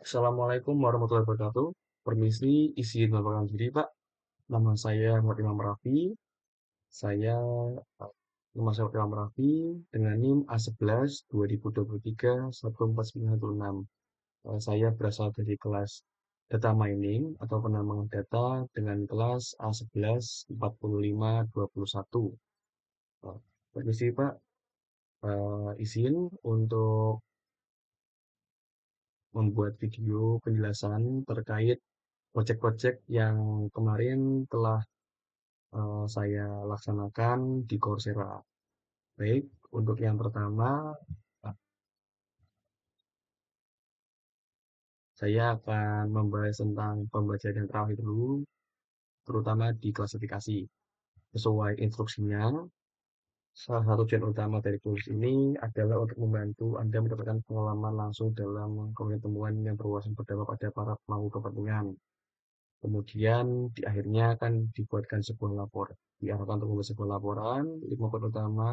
Assalamualaikum warahmatullahi wabarakatuh. Permisi, izin melaporkan diri, Pak. Nama saya Muhammad Imam Raffi. Saya nama saya Imam Raffi dengan NIM A11 2023 14916. Saya berasal dari kelas Data Mining atau penambangan data dengan kelas A11 4521. Permisi, Pak. Izin untuk membuat video penjelasan terkait proyek-proyek yang kemarin telah saya laksanakan di Coursera. Baik, untuk yang pertama, eh, saya akan membahas tentang pembelajaran yang terakhir dulu, terutama di klasifikasi. Sesuai instruksinya, salah satu tujuan utama dari kursus ini adalah untuk membantu Anda mendapatkan pengalaman langsung dalam komunikasi temuan yang berwawasan berdampak pada para pemangku kepentingan. Kemudian di akhirnya akan dibuatkan sebuah laporan. Diarahkan untuk membuat sebuah laporan, 5 poin utama,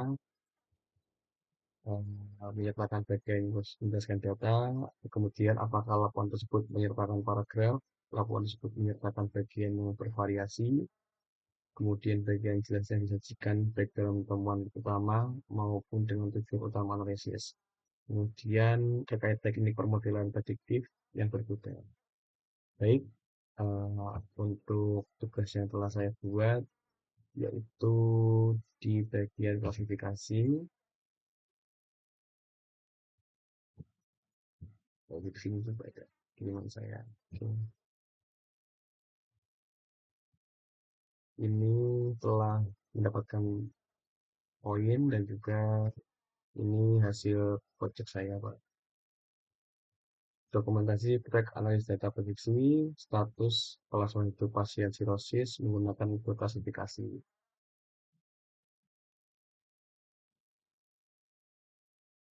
menyertakan bagian menjelaskan data, kemudian apakah laporan tersebut menyertakan paragraf, laporan tersebut menyertakan bagian yang bervariasi, kemudian bagian jelas yang disajikan baik dalam temuan utama maupun dengan tujuan utama analisis. Kemudian terkait teknik permodelan prediktif yang berbeda. Baik, untuk tugas yang telah saya buat yaitu di bagian klasifikasi. Di sini coba ada kiriman saya. Oke. Ini telah mendapatkan poin dan juga ini hasil project saya, Pak. Dokumentasi track analis data prediksi status kelangsungan hidup pasien sirosis menggunakan metode klasifikasi.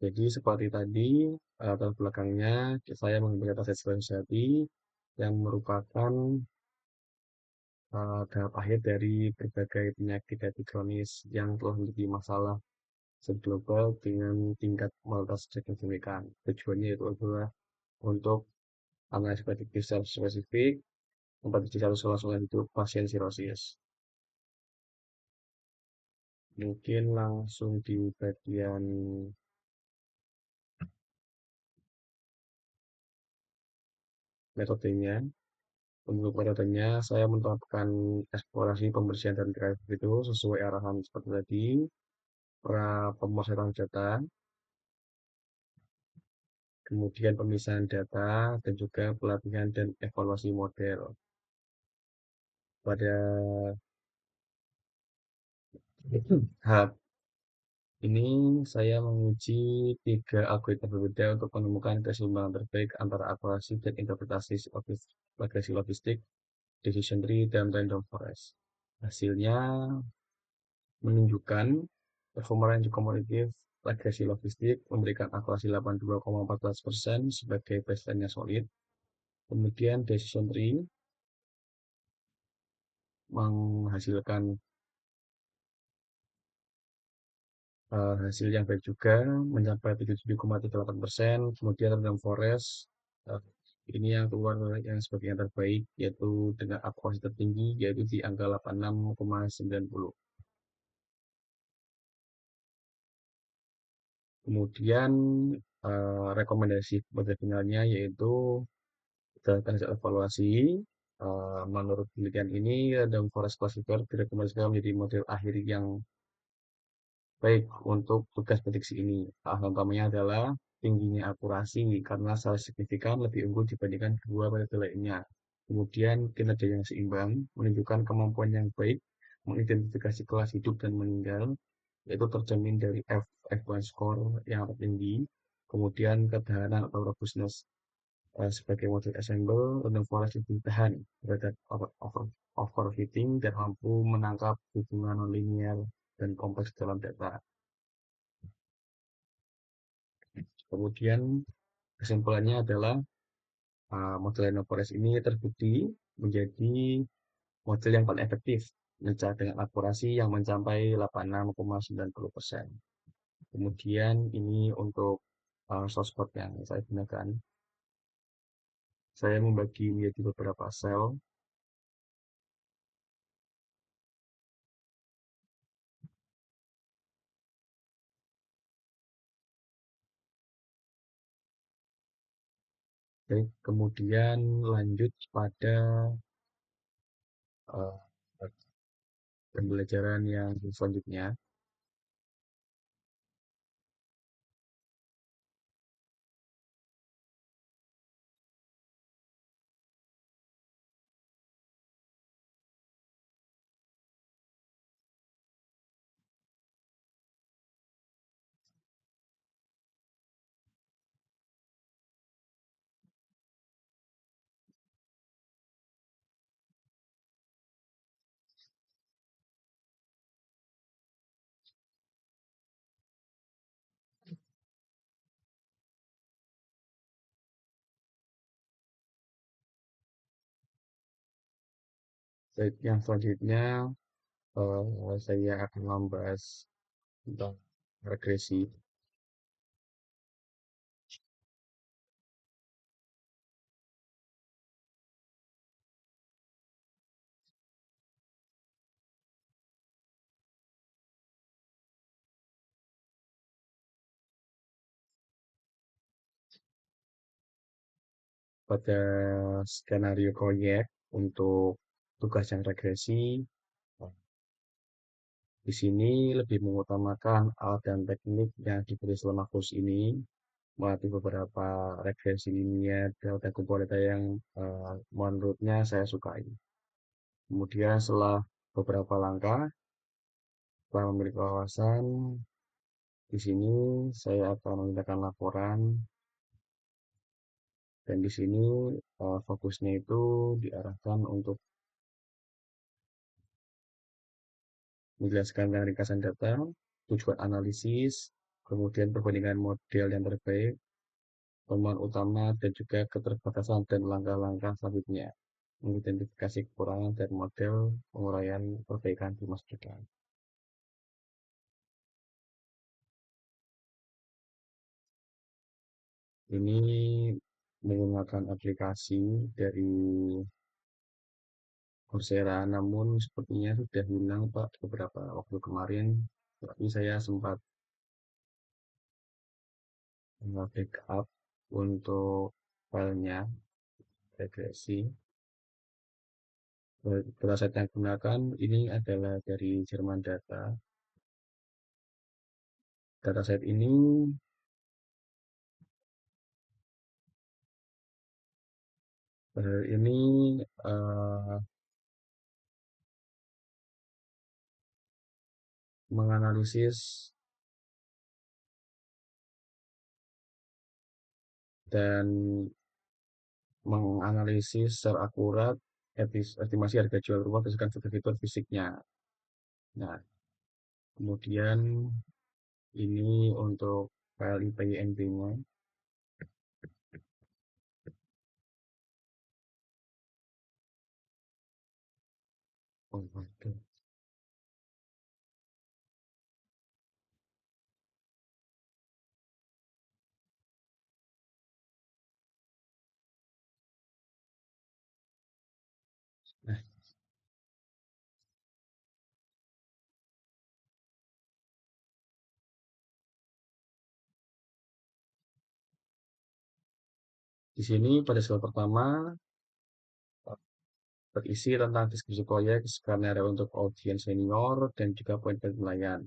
Jadi seperti tadi, latar belakangnya saya mengambil data set Society yang merupakan tahap akhir dari berbagai penyakit hati kronis yang telah menjadi masalah seglobal dengan tingkat mortalitas signifikan. Tujuannya itu adalah untuk analisis prediktif secara spesifik, memprediksi status kelangsungan hidup pasien sirosis. Mungkin langsung di bagian metodenya. Untuk metodenya, saya menerapkan eksplorasi pembersihan dan drive itu sesuai arahan seperti tadi, pra pemrosesan data, kemudian pemisahan data, dan juga pelatihan dan evaluasi model. Pada tahap ini saya menguji 3 algoritma berbeda untuk menemukan keseimbangan terbaik antara akurasi dan interpretasi regresi logistik, decision tree, dan random forest. Hasilnya menunjukkan performa range kompetitif regresi logistik memberikan akurasi 82,14% sebagai baseline-nya solid. Kemudian decision tree menghasilkan hasil yang baik juga mencapai 77,38%. Kemudian random forest eh, ini yang keluar yang sebagai yang terbaik yaitu dengan akurasi tertinggi yaitu di angka 86,90. Kemudian rekomendasi pada finalnya yaitu berdasarkan hasil evaluasi, menurut penelitian ini random forest classifier direkomendasikan menjadi model akhir yang baik untuk tugas prediksi ini. Alasan utamanya adalah tingginya akurasi karena salah signifikan lebih unggul dibandingkan kedua metode lainnya. Kemudian kinerja yang seimbang menunjukkan kemampuan yang baik mengidentifikasi kelas hidup dan meninggal, yaitu tercermin dari F1 score yang tertinggi. Kemudian ketahanan atau robustness sebagai model assemble, random forest lebih tahan terhadap overfitting dan mampu menangkap hubungan nonlinear dan kompleks dalam data. Kemudian kesimpulannya adalah model random forest ini terbukti menjadi model yang paling efektif dengan akurasi yang mencapai 86,90%. Kemudian ini untuk source code yang saya gunakan. Saya membagi menjadi beberapa sel. Oke, kemudian lanjut pada eh, pembelajaran yang selanjutnya, yang selanjutnya saya akan membahas tentang regresi. Pada skenario proyek untuk tugas yang regresi, di sini lebih mengutamakan alat dan teknik yang diberi selama kurs ini, melatih beberapa regresi linear dan kumpul data yang menurutnya saya sukai. Kemudian setelah beberapa langkah, setelah memiliki wawasan, di sini saya akan memindahkan laporan dan di sini fokusnya itu diarahkan untuk menjelaskan tentang ringkasan data, tujuan analisis, kemudian perbandingan model yang terbaik, temuan utama, dan juga keterbatasan dan langkah-langkah selanjutnya, mengidentifikasi kekurangan dan model penguraian perbaikan di masa depan. Ini menggunakan aplikasi dari Coursera, namun sepertinya sudah hilang Pak beberapa waktu kemarin, tapi saya sempat backup untuk filenya regresi. Dataset yang digunakan ini adalah dari Jerman Data. Dataset ini eh, menganalisis dan menganalisis secara akurat estimasi harga jual rumah berdasarkan fitur fisiknya. Nah, kemudian ini untuk file IPNB-nya. Oh, oke. Nah, di sini pada slide pertama berisi tentang deskripsi proyek, skenario untuk audiens senior, dan juga poin penilaian.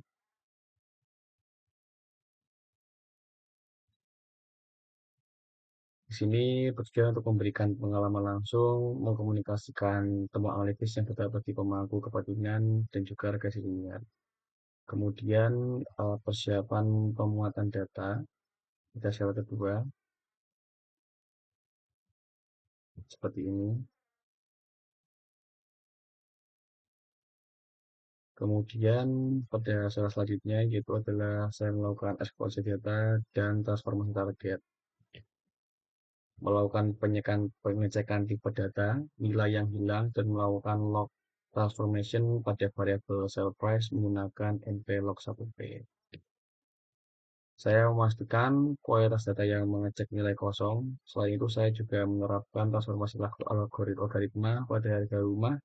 Di sini bertujuan untuk memberikan pengalaman langsung, mengkomunikasikan temuan analitis yang terdapat di pemangku kepentingan dan juga regresi linear. Kemudian persiapan pemuatan data, kita syarat kedua, seperti ini. Kemudian pada syarat selanjutnya yaitu adalah saya melakukan eksplorasi data dan transformasi target. Melakukan pengecekan tipe data, nilai yang hilang, dan melakukan log transformation pada variabel sell price menggunakan np log 1p. Saya memastikan kualitas data yang mengecek nilai kosong. Selain itu, saya juga menerapkan transformasi algoritma pada harga rumah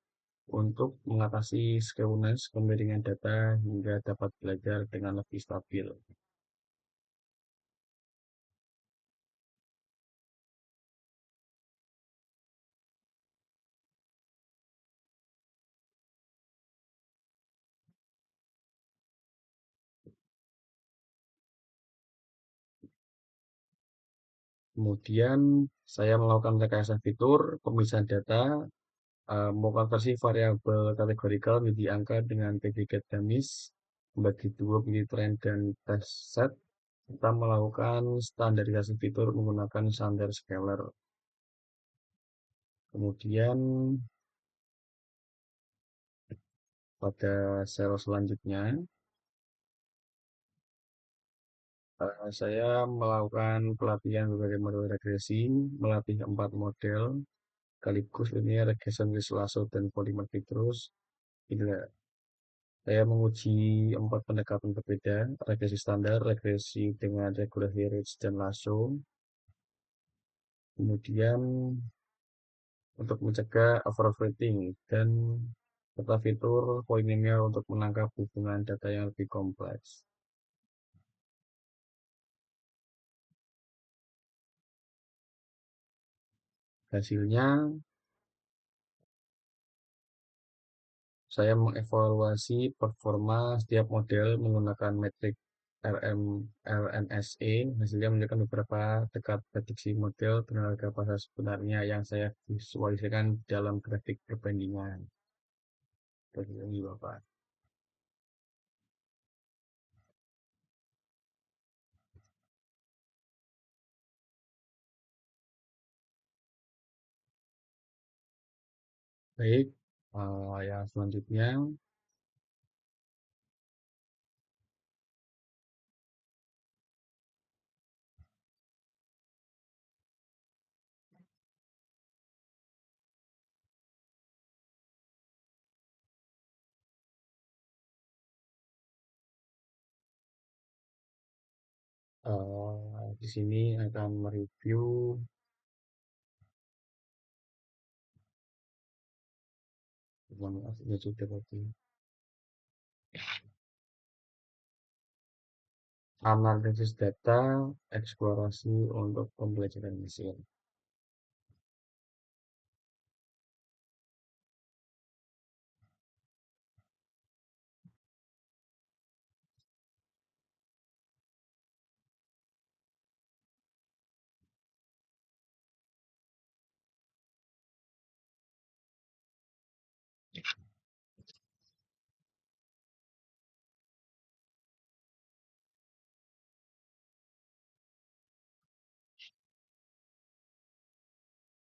untuk mengatasi skewness kemiringan data hingga dapat belajar dengan lebih stabil. Kemudian saya melakukan rekayasa fitur, pemisahan data, mengonversi variabel kategorikal menjadi angka dengan predikat gamis, membagi dua menjadi trend dan test set, serta melakukan standarisasi fitur menggunakan standar scalar. Kemudian pada sel selanjutnya, saya melakukan pelatihan berbagai model regresi, melatih 4 model sekaligus linear regression with lasso dan polymer Petrus. Inilah saya menguji 4 pendekatan berbeda, regresi standar, regresi dengan regularity range dan lasso. Kemudian untuk mencegah overfitting dan serta fitur polinomial untuk menangkap hubungan data yang lebih kompleks. Hasilnya, saya mengevaluasi performa setiap model menggunakan metrik RMSE. Hasilnya menunjukkan beberapa dekat prediksi model dengan harga pasar sebenarnya yang saya visualisasikan dalam grafik perbandingan. Ini Bapak. Baik, yang selanjutnya di sini akan mereview ya sudah tadi analisis data, eksplorasi untuk pembelajaran mesin.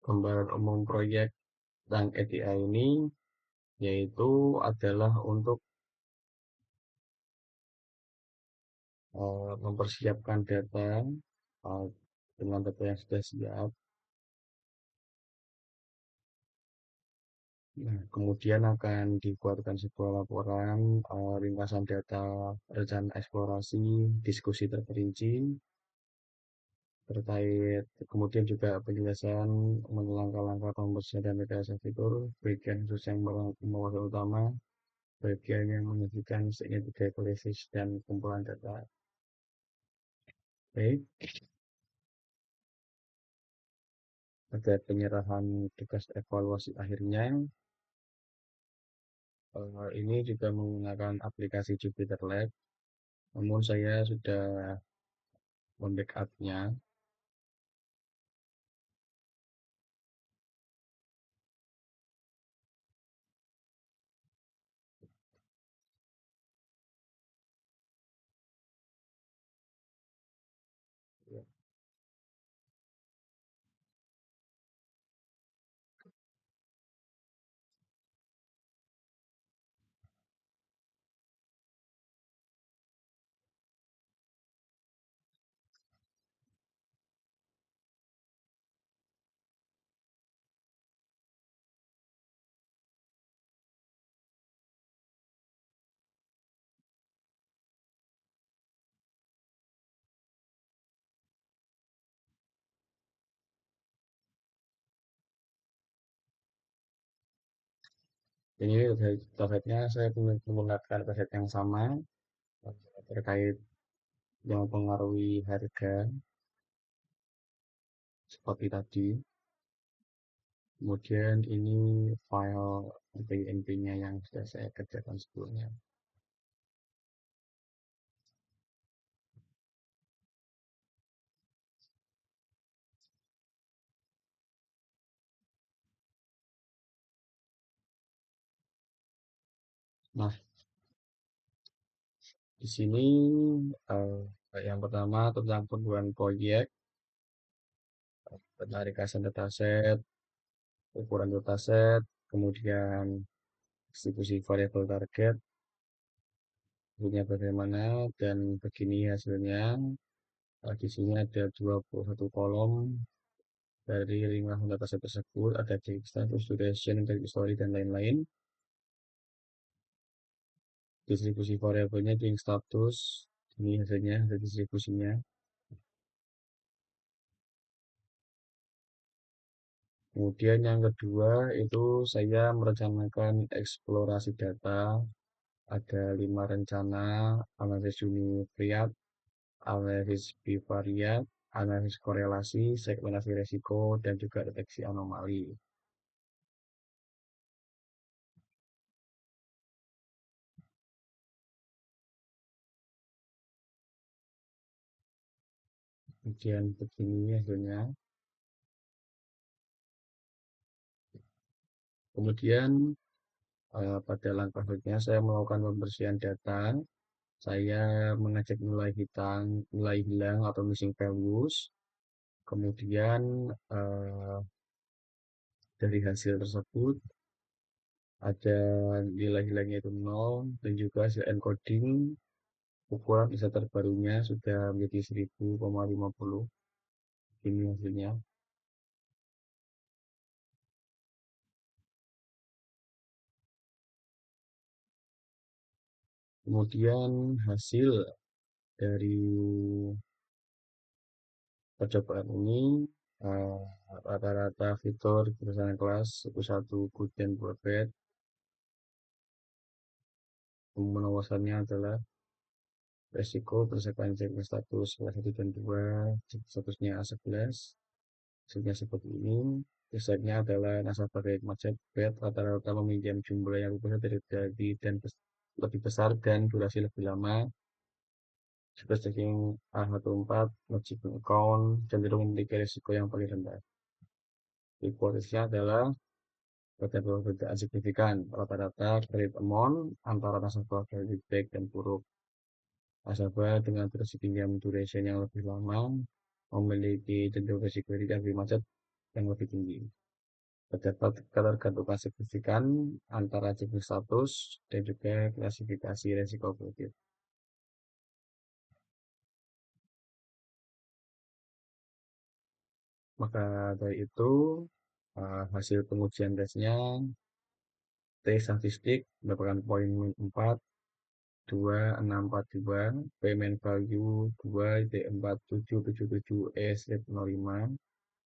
Gambaran umum proyek dan ETA ini yaitu adalah untuk mempersiapkan data uh, dengan data yang sudah siap. Nah, kemudian akan dibuatkan sebuah laporan ringkasan data, rencana eksplorasi, diskusi terperinci terkait, kemudian juga penjelasan mengenai langkah-langkah pembersihan dan rekayasa fitur, bagian khusus yang merupakan utama, bagian yang menyajikan signifikan analisis dan kumpulan data. Baik, pada penyerahan tugas evaluasi akhirnya, ini juga menggunakan aplikasi Jupyter Lab, namun saya sudah membackup-nya. Ini targetnya saya menggunakan target yang sama terkait yang mempengaruhi harga seperti tadi. Kemudian ini file PNP-nya yang sudah saya kerjakan sebelumnya. Nah, di sini eh, yang pertama tentang pembuatan proyek, penarikan dataset, ukuran dataset, kemudian distribusi variabel target, hasilnya bagaimana, dan begini hasilnya. Di sini ada 21 kolom dari 5 dataset tersebut, ada date, status, duration, date history, dan lain-lain. Distribusi variabelnya di status, ini hasilnya, hasil distribusinya. Kemudian yang kedua itu saya merencanakan eksplorasi data. Ada 5 rencana: analisis univariat, analisis bivariat, analisis korelasi, segmentasi resiko, dan juga deteksi anomali. Kemudian begini hasilnya. Kemudian pada langkah berikutnya saya melakukan pembersihan data. Saya mengecek nilai hilang atau missing values. Kemudian dari hasil tersebut ada nilai hilangnya itu 0 dan juga hasil encoding ukuran bisa terbarunya sudah menjadi 1000,50. Ini hasilnya. Kemudian hasil dari percobaan ini eh, rata-rata fitur kebesaran kelas 1 good dan perfect. Pemenuasannya adalah resiko berdasarkan cek status kelas 1 dan 2, cek statusnya A11, hasilnya seperti ini. Resepnya adalah nasabah kredit macet bed rata-rata meminjam jumlah yang terjadi dan lebih besar dan durasi lebih lama. Super checking A14, not checking account, cenderung memiliki risiko yang paling rendah. Hipotesisnya adalah pada perbedaan signifikan rata-rata kredit amount antara nasabah kredit baik dan buruk. Nasabah dengan durasi pinjam duration yang lebih lama memiliki cenderung risiko kredit lebih macet yang lebih tinggi. Terdapat ketergantungan signifikan antara jenis status dan juga klasifikasi risiko kredit. Maka dari itu, hasil pengujian tesnya T statistik mendapatkan poin 4, 2642, payment value 2, D4777, E-05.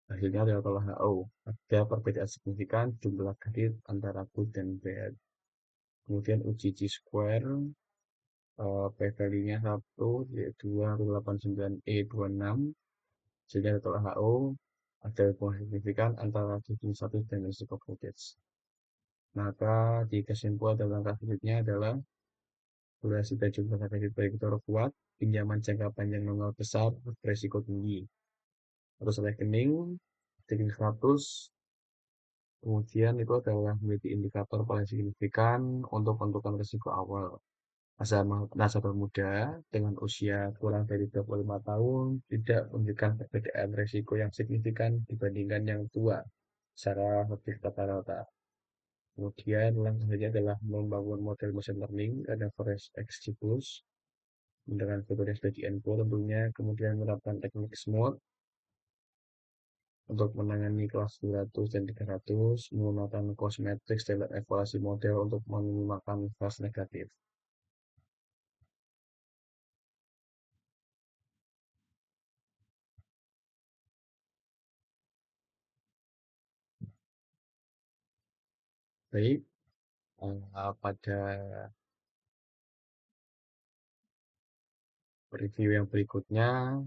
Hasilnya adalah kalau HO. Ada perbedaan signifikan jumlah kredit antara good dan bad. Kemudian uji G-square, p-value-nya 1, 289E26. Hasilnya adalah HO. Ada hubungan signifikan antara jenis status dan risiko kredit. Maka di kesimpulan dalam langkah selanjutnya adalah durasi dan jumlah kredit baik itu kuat, pinjaman jangka panjang nominal besar, berisiko tinggi. Terus rekening, checking status, kemudian itu adalah menjadi indikator paling signifikan untuk menentukan risiko awal. Nasabah muda dengan usia kurang dari 25 tahun tidak menunjukkan perbedaan risiko yang signifikan dibandingkan yang tua secara lebih rata-rata. Kemudian langkah selanjutnya adalah membangun model machine learning dan forest XGBoost dengan fitur yang sudah di-encode tentunya, kemudian menerapkan teknik smooth untuk menangani kelas 200 dan 300, menggunakan cosmetics dan evaluasi model untuk meminimalkan false negatif. Baik, pada review yang berikutnya,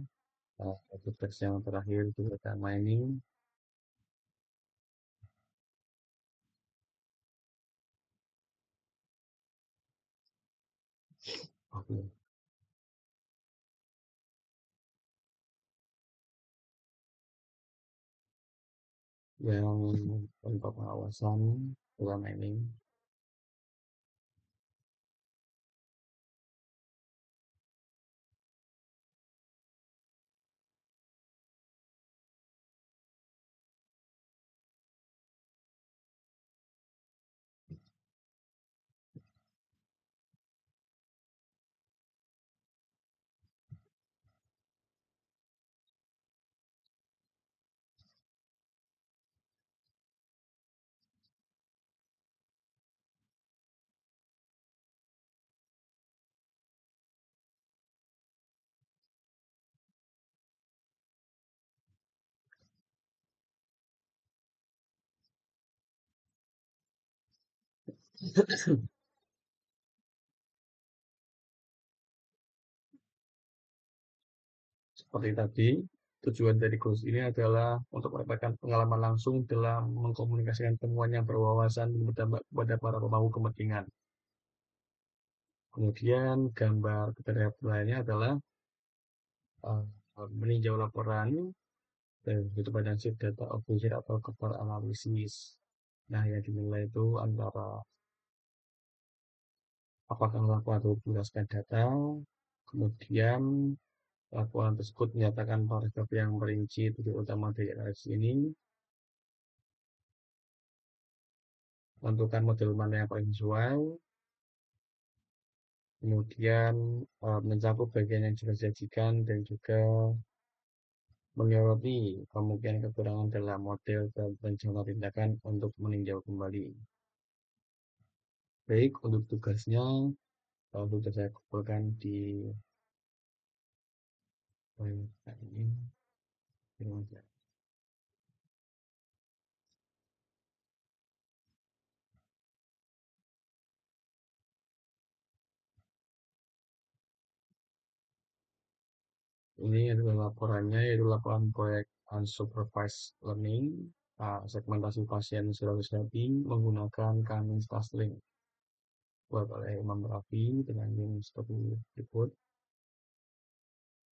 tugas yang terakhir itu data mining. Oke. Yang untuk pengawasan data mining. Seperti tadi, tujuan dari kursus ini adalah untuk mendapatkan pengalaman langsung dalam mengkomunikasikan temuan yang berwawasan dan berdampak kepada para pemangku kepentingan. Kemudian gambar ketiga lainnya adalah uh, meninjau laporan dari sudut pandang shift data object atau kepar analisis. Nah, yang dinilai itu antara apakah laporan itu berdasarkan data, kemudian laporan tersebut menyatakan paragraf yang merinci tujuan utama dari analisis ini, menentukan model mana yang paling sesuai, kemudian mencakup bagian yang sudah disajikan dan juga menyoroti kemungkinan kekurangan dalam model dan rencana tindakan untuk meninjau kembali. Baik, untuk tugasnya sudah saya kumpulkan di ini. Ini adalah laporannya, yaitu laporan proyek unsupervised learning, segmentasi pasien Sulawesi Selatan menggunakan Kamin Stasling buat oleh Imam Rafi dengan link seperti berikut.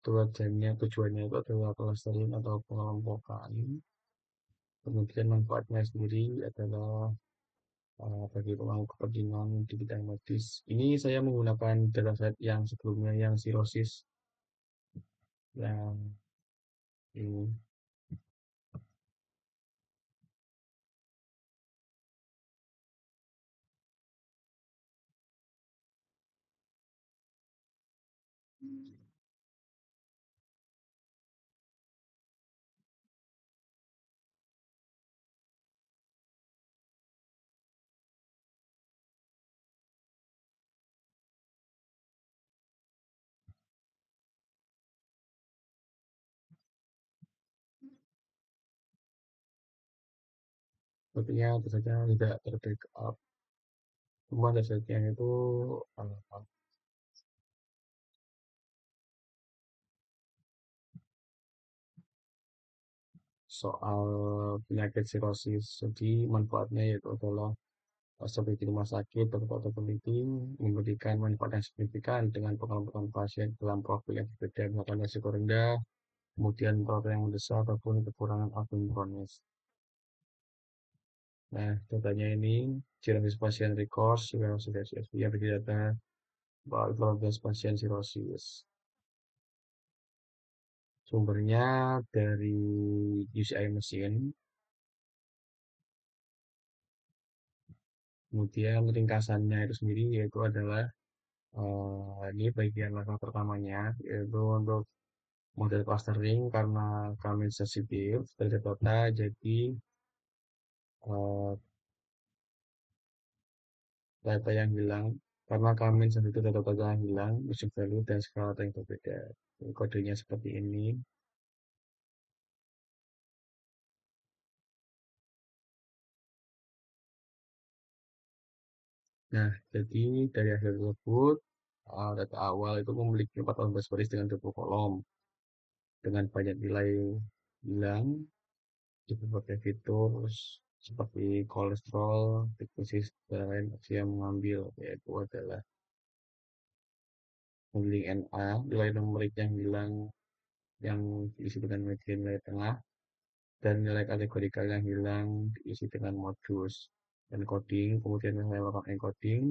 Tujuannya itu adalah clustering atau pengelompokan. Kemudian manfaatnya sendiri adalah bagi pemangku kepentingan di bidang medis. Ini saya menggunakan dataset yang sebelumnya yang sirosis yang ini. Sepertinya datasetnya tidak terbackup. Cuma datasetnya itu uh, soal penyakit sirosis. Jadi manfaatnya yaitu adalah seperti rumah sakit atau peneliti memberikan manfaat yang signifikan dengan pengelompokan pasien dalam profil yang berbeda, misalkan risiko rendah, kemudian perawatan yang mendesak ataupun kekurangan alvin kronis. Nah, datanya ini sirosis pasien records, sirosis yang berarti data bahwa pasien sirosis. Sumbernya dari UCI mesin, kemudian ringkasannya itu sendiri yaitu adalah ini bagian langkah pertamanya yaitu untuk model clustering karena kami sensitif terhadap data, jadi eh, data yang hilang karena kami sensitif terhadap data yang hilang, basic value dan skala yang berbeda. Ini kodenya seperti ini. Nah, jadi dari hasil tersebut, data awal itu memiliki 14 baris dengan 20 kolom, dengan banyak nilai hilang di berbagai fitur seperti kolesterol, hipnosis, dan lain opsi yang mengambil, yaitu adalah handling NA, nilai numerik yang hilang yang diisi dengan media nilai tengah, dan nilai kategorikal yang hilang diisi dengan modus encoding. Kemudian saya melakukan encoding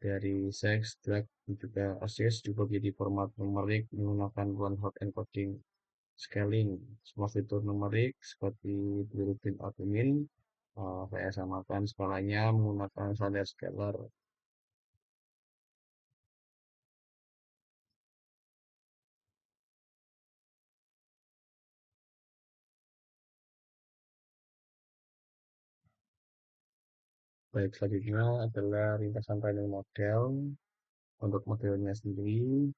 dari sex, drug, dan juga assist juga menjadi format numerik menggunakan one hot encoding scaling. Semua fitur numerik seperti bilirubin albumin saya samakan skalanya menggunakan standar scalar. Baik, selanjutnya adalah ringkasan training model. Untuk modelnya sendiri,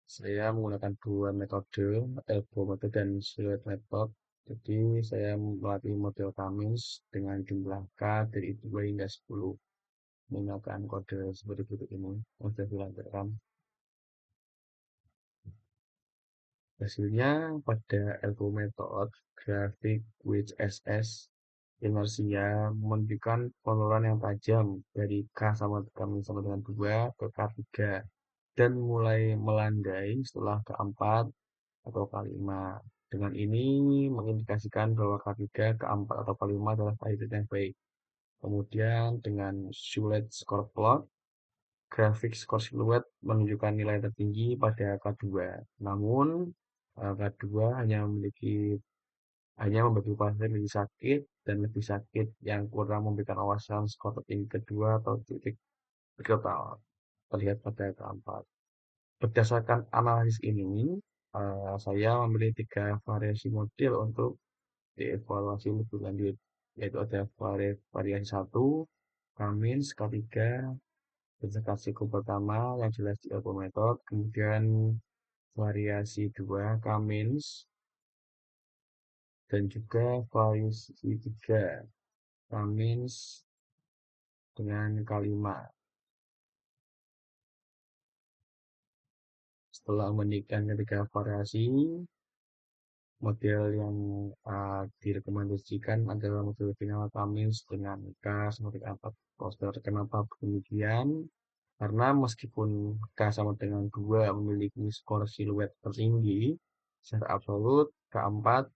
saya menggunakan dua metode, elbow method dan silhouette method. Jadi, saya melatih model Cummins dengan jumlah K dari 2 hingga 10 menggunakan kode seperti berikut ini. Sudah dilanjutkan. Hasilnya pada elbow method, grafik which SS inersia menunjukkan penurunan yang tajam dari K sama dengan 2 ke K3 dan mulai melandai setelah keempat atau K5. Dengan ini mengindikasikan bahwa K3, K4 atau K5 adalah kandidat yang baik. Kemudian dengan Shewlet score plot, grafik skor siluet menunjukkan nilai tertinggi pada K2. Namun K2 hanya membagi pasien lebih sakit dan lebih sakit yang kurang memberikan awasan skor tertinggi kedua atau titik total terlihat pada keempat. Berdasarkan analisis ini, saya memilih 3 variasi model untuk dievaluasi lebih lanjut, yaitu ada variasi 1, Cummins, K3, berdasarkan siku pertama yang jelas di Elbow Method, kemudian variasi 2, Cummins, dan juga variasi 3, Cummins dengan K5. Setelah membandingkan ketiga variasi, model yang direkomendasikan adalah model final Cummins dengan K seperti apa poster. Kenapa demikian? Karena meskipun K sama dengan 2 memiliki skor siluet tertinggi, secara absolut keempat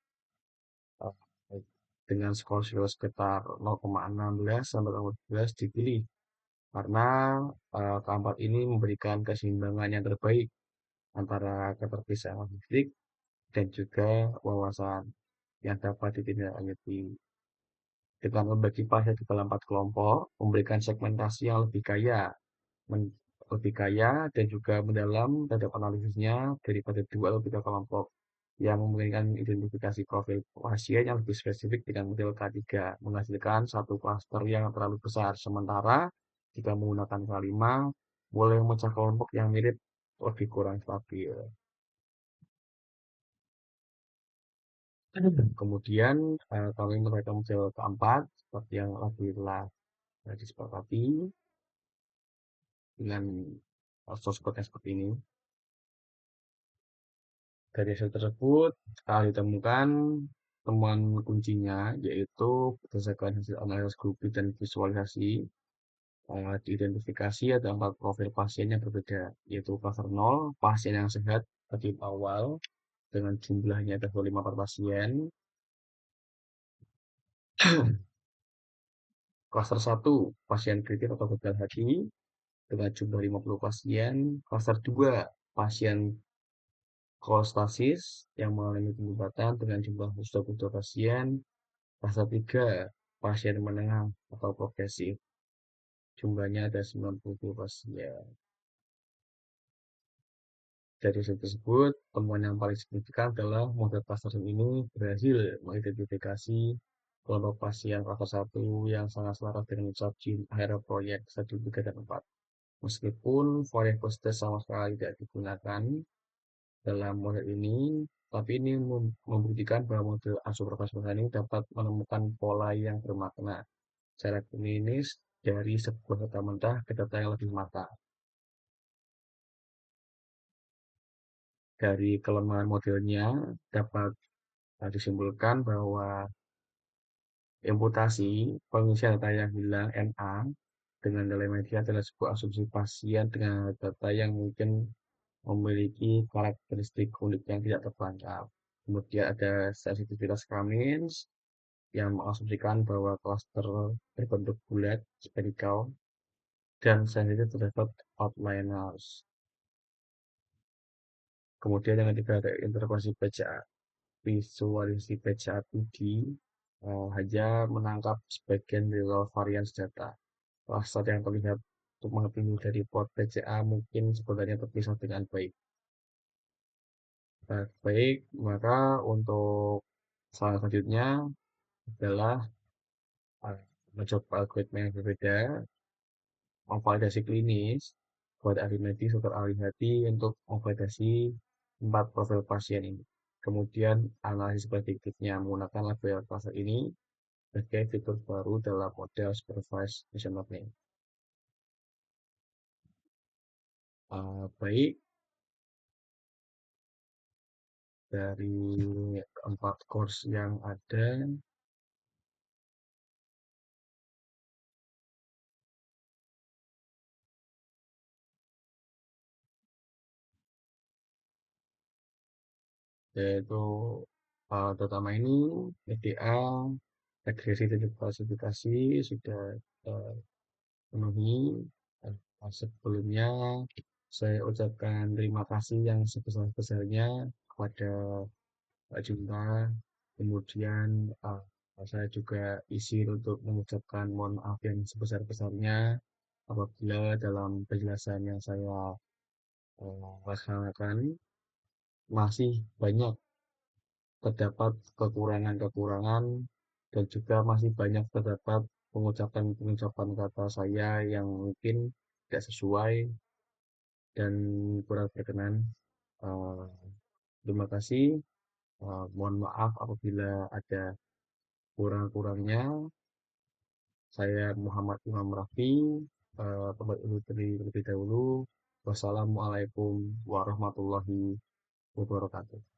dengan skor siluet sekitar 0,16 sampai 0,12 dipilih karena keempat ini memberikan keseimbangan yang terbaik antara keterpisaan fisik dan juga wawasan yang dapat ditindaklanjuti dengan membagi pasien ke dalam 4 kelompok, memberikan segmentasi yang lebih kaya dan juga mendalam terhadap analisisnya daripada 2 atau 3 kelompok yang memberikan identifikasi profil pasien yang lebih spesifik dengan model K3 menghasilkan satu klaster yang terlalu besar. Sementara jika menggunakan K5 boleh memecah kelompok yang mirip lebih kurang stabil. Kemudian kami menerapkan model keempat seperti yang telah disepakati dengan source code yang seperti ini. Dari hasil tersebut ditemukan temuan kuncinya yaitu berdasarkan hasil analisis grupi dan visualisasi diidentifikasi ada 4 profil pasien yang berbeda yaitu klaster 0, pasien yang sehat di awal dengan jumlahnya ada 25 per pasien. Klaster 1, pasien kritis atau gagal hati dengan jumlah 50 pasien. Klaster 2, pasien kolostasis yang mengalami pengobatan dengan jumlah 22 pasien. Klaster 3, pasien menengah atau progresif. Jumlahnya ada 90 pasien. Dari hasil tersebut, temuan yang paling signifikan adalah model cluster ini berhasil mengidentifikasi kelompok pasien klaster 1 yang sangat selaras dengan subgene akhir proyek stadium 3 dan 4. Meskipun variable test sama sekali tidak digunakan dalam model ini, Tapi ini membuktikan bahwa model unsupervised learning dapat menemukan pola yang bermakna secara klinis dari sebuah data mentah ke data yang lebih matang. Dari kelemahan modelnya dapat disimpulkan bahwa imputasi pengisian data yang hilang NA dengan nilai media adalah sebuah asumsi pasien dengan data yang mungkin memiliki karakteristik unik yang tidak terbantah. Kemudian ada sensitivitas Cummins yang mengasumsikan bahwa klaster berbentuk bulat, spherical, dan sensitif terhadap outliers. Kemudian yang ketiga ada interpretasi PCA. Visualisasi PCA 2D hanya menangkap sebagian real variance data. Klaster yang terlihat untuk mengetahui dari plot PCA mungkin sebenarnya terpisah dengan baik. Baik, maka untuk salah selanjutnya adalah mencoba algoritma yang berbeda, memvalidasi klinis buat ahli medis atau ahli hati untuk memvalidasi 4 profil pasien ini. Kemudian analisis prediktifnya menggunakan label cluster ini sebagai fitur baru dalam model supervised machine learning. Baik, dari 4 course yang ada, yaitu data mining, EDA, regresi dan klasifikasi sudah uh, penuhi. Sebelumnya saya ucapkan terima kasih yang sebesar-besarnya kepada Pak Junta. Kemudian saya juga izin untuk mengucapkan mohon maaf yang sebesar-besarnya apabila dalam penjelasan yang saya laksanakan masih banyak terdapat kekurangan-kekurangan dan juga masih banyak terdapat pengucapan-pengucapan kata saya yang mungkin tidak sesuai dan kurang berkenan. Eh, Terima kasih. Mohon maaf apabila ada kurang-kurangnya. Saya Muhammad Imam Rafi, pamit undur diri terlebih dahulu. Wassalamualaikum warahmatullahi wabarakatuh.